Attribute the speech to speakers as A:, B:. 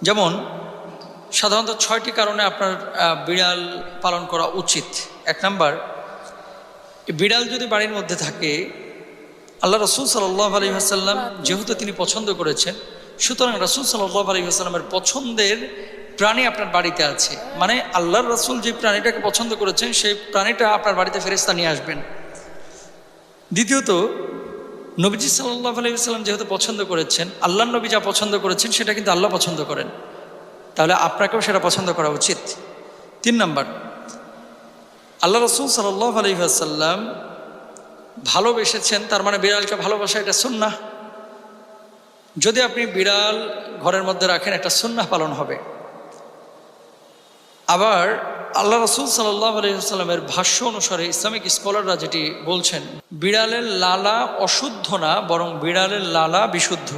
A: যেমন সাধারণত 6টি কারণে আপনার বিড়াল পালন করা উচিত। 1 নাম্বার, বিড়াল যদি বাড়ির মধ্যে থাকে, আল্লাহ রাসূল সাল্লাল্লাহু আলাইহি ওয়াসাল্লাম যেহেতু তিনি পছন্দ করেছেন, সুতরাং রাসূল সাল্লাল্লাহু আলাইহি ওয়াসাল্লামের পছন্দের প্রাণী আপনার বাড়িতে আছে, মানে আল্লাহর রাসূল যে প্রাণীটাকে পছন্দ করেছেন সেই প্রাণীটা আপনার বাড়িতে ফেরেশতা নিয়ে আসবেন। দ্বিতীয়ত, নবীজি সাল্লাল্লাহু আলাইহি ওয়াসাল্লাম যেহেতু পছন্দ করেছেন, আল্লাহর নবী যা পছন্দ করেছেন সেটা কিন্তু আল্লাহ পছন্দ করেন, তাহলে আপনাকেও সেটা পছন্দ করা উচিত। 3 নাম্বার, আল্লাহ রাসূল সাল্লাল্লাহু আলাইহি ওয়াসাল্লাম ভালোবেসেছেন, তার মানে বিড়ালকে ভালোবাসা এটা সুন্নাহ। যদি আপনি বিড়াল ঘরের মধ্যে রাখেন, একটা সুন্নাহ পালন হবে। আবার আল্লাহ রাসূল সাল্লাল্লাহু আলাইহি ওয়াসাল্লামের ভাষ্য অনুসারে ইসলামিক স্কলাররা যেটি বলছেন, বিড়ালের লালা অশুদ্ধ না, বরং বিড়ালের লালা বিশুদ্ধ।